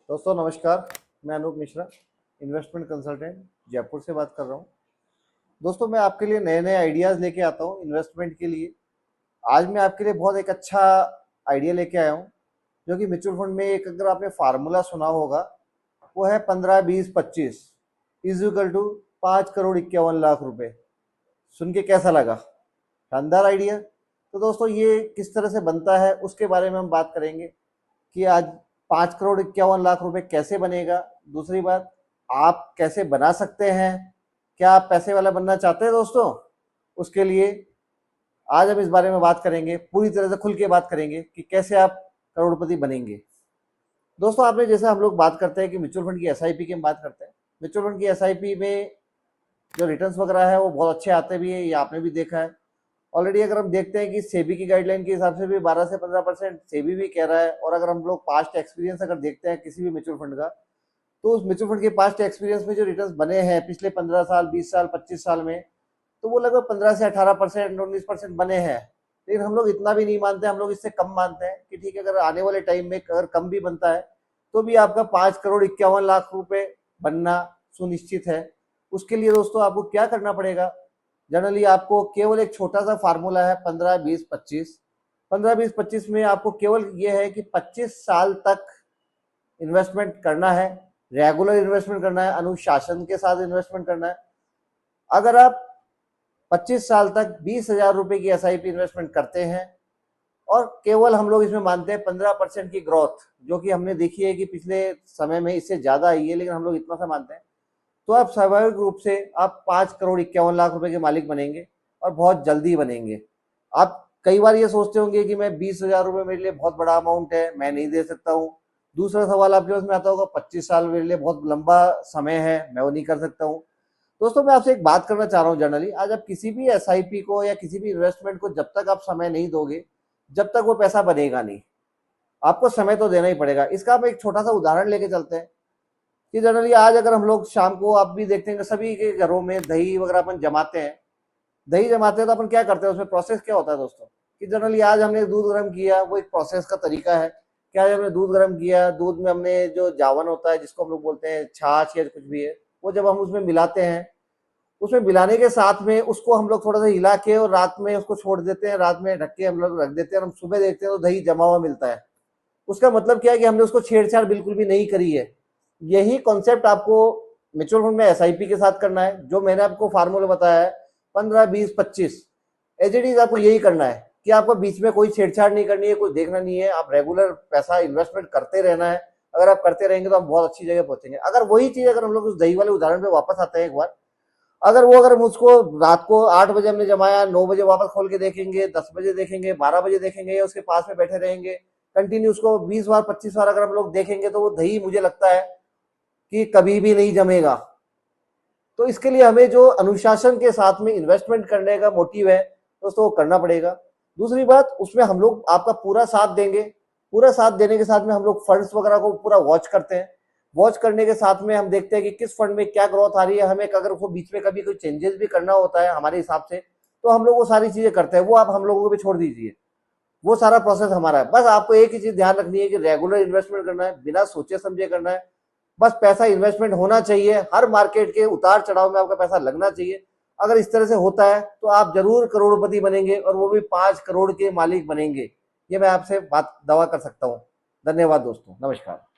दोस्तों नमस्कार। मैं अनूप मिश्रा, इन्वेस्टमेंट कंसल्टेंट जयपुर से बात कर रहा हूँ। दोस्तों मैं आपके लिए नए नए आइडियाज़ लेके आता हूँ इन्वेस्टमेंट के लिए। आज मैं आपके लिए बहुत एक अच्छा आइडिया लेके आया हूँ, जो कि म्यूचुअल फंड में एक अगर आपने फार्मूला सुना होगा, वो है 15-20-25 इज इक्वल टू 5,51,00,000 रुपए। सुन के कैसा लगा? शानदार आइडिया। तो दोस्तों ये किस तरह से बनता है उसके बारे में हम बात करेंगे कि आज 5,51,00,000 रुपए कैसे बनेगा। दूसरी बात, आप कैसे बना सकते हैं। क्या आप पैसे वाला बनना चाहते हैं दोस्तों? उसके लिए आज हम इस बारे में बात करेंगे, पूरी तरह से खुल के बात करेंगे कि कैसे आप करोड़पति बनेंगे। दोस्तों आपने जैसे हम लोग बात करते हैं कि म्यूचुअल फंड की एसआईपी की हम बात करते हैं। म्यूचुअल फंड की एसआईपी में जो रिटर्न्स वगैरह है वो बहुत अच्छे आते भी है, ये आपने भी देखा है ऑलरेडी। अगर हम देखते हैं कि सेबी की गाइडलाइन के हिसाब से भी 12 से 15% सेबी भी कह रहा है। और अगर हम लोग पास्ट एक्सपीरियंस अगर देखते हैं किसी भी म्यूचुअल फंड का, तो उस म्यूचुअल फंड के पास्ट एक्सपीरियंस में जो रिटर्न्स बने हैं पिछले 15 साल, 20 साल, 25 साल में, तो वो लगभग 15 से 18%, 19% बने हैं। लेकिन हम लोग इतना भी नहीं मानते, हम लोग इससे कम मानते हैं कि ठीक है, अगर आने वाले टाइम में अगर कम भी बनता है तो भी आपका 5,51,00,000 रुपए बनना सुनिश्चित है। उसके लिए दोस्तों आपको क्या करना पड़ेगा? जनरली आपको केवल एक छोटा सा फार्मूला है 15-20-25। 15-20-25 में आपको केवल ये है कि 25 साल तक इन्वेस्टमेंट करना है, रेगुलर इन्वेस्टमेंट करना है, अनुशासन के साथ इन्वेस्टमेंट करना है। अगर आप 25 साल तक 20,000 रुपए की एसआईपी इन्वेस्टमेंट करते हैं और केवल हम लोग इसमें मानते हैं 15% की ग्रोथ, जो कि हमने देखी है कि पिछले समय में इससे ज्यादा आई है, लेकिन हम लोग इतना सा मानते हैं, तो आप स्वाभाविक रूप से आप 5,51,00,000 रुपए के मालिक बनेंगे और बहुत जल्दी बनेंगे। आप कई बार ये सोचते होंगे कि मैं 20,000 रुपए मेरे लिए बहुत बड़ा अमाउंट है, मैं नहीं दे सकता हूँ। दूसरा सवाल आपके पास में आता होगा, 25 साल मेरे लिए बहुत लंबा समय है, मैं वो नहीं कर सकता हूँ। दोस्तों मैं आपसे एक बात करना चाह रहा हूँ, जनरली आज आप किसी भी एसआईपी को या किसी भी इन्वेस्टमेंट को जब तक आप समय नहीं दोगे, जब तक वो पैसा बनेगा नहीं। आपको समय तो देना ही पड़ेगा। इसका हम एक छोटा सा उदाहरण लेके चलते हैं कि जनरली आज अगर हम लोग शाम को, आप भी देखते हैं कि सभी के घरों में दही वगैरह अपन जमाते हैं। दही जमाते हैं तो अपन क्या करते हैं, उसमें प्रोसेस क्या होता है दोस्तों, कि जनरली आज हमने दूध गर्म किया, वो एक प्रोसेस का तरीका है कि आज हमने दूध गर्म किया, दूध में हमने जो जावन होता है जिसको हम लोग बोलते हैं छाछ या कुछ भी है, वो जब हम उसमें मिलाते हैं, उसमें मिलाने के साथ में उसको हम लोग थोड़ा सा हिला के और रात में उसको छोड़ देते हैं, रात में ढक के हम लोग रख देते हैं और हम सुबह देखते हैं तो दही जमा हुआ मिलता है। उसका मतलब क्या है कि हमने उसको छेड़छाड़ बिल्कुल भी नहीं करी है। यही कॉन्सेप्ट आपको म्यूचुअल फंड में एसआईपी के साथ करना है, जो मैंने आपको फार्मूला बताया है 15-20-25। एज इट इज आपको यही करना है कि आपको बीच में कोई छेड़छाड़ नहीं करनी है, कोई देखना नहीं है, आप रेगुलर पैसा इन्वेस्टमेंट करते रहना है। अगर आप करते रहेंगे तो आप बहुत अच्छी जगह पहुंचेंगे। अगर वही चीज, अगर हम लोग उस दही वाले उदाहरण पे वापस आते हैं एक बार, अगर मुझको रात को 8 बजे हमने जमाया, 9 बजे वापस खोल के देखेंगे, 10 बजे देखेंगे, 12 बजे देखेंगे, या उसके पास में बैठे रहेंगे कंटिन्यू, उसको 20 बार 25 बार अगर हम लोग देखेंगे, तो वो दही मुझे लगता है कि कभी भी नहीं जमेगा। तो इसके लिए हमें जो अनुशासन के साथ में इन्वेस्टमेंट करने का मोटिव है दोस्तों, वो करना पड़ेगा। दूसरी बात, उसमें हम लोग आपका पूरा साथ देंगे। पूरा साथ देने के साथ में हम लोग फंड्स वगैरह को पूरा वॉच करते हैं। वॉच करने के साथ में हम देखते हैं कि किस फंड में क्या ग्रोथ आ रही है। हमें अगर उसको बीच में कभी कोई चेंजेस भी करना होता है हमारे हिसाब से, तो हम लोग वो सारी चीजें करते हैं। वो आप हम लोगों को भी छोड़ दीजिए, वो सारा प्रोसेस हमारा है। बस आपको एक ही चीज ध्यान रखनी है कि रेगुलर इन्वेस्टमेंट करना है, बिना सोचे समझे करना है। बस पैसा इन्वेस्टमेंट होना चाहिए, हर मार्केट के उतार चढ़ाव में आपका पैसा लगना चाहिए। अगर इस तरह से होता है तो आप जरूर करोड़पति बनेंगे, और वो भी 5 करोड़ के मालिक बनेंगे। ये मैं आपसे बात दावा कर सकता हूँ। धन्यवाद दोस्तों, नमस्कार।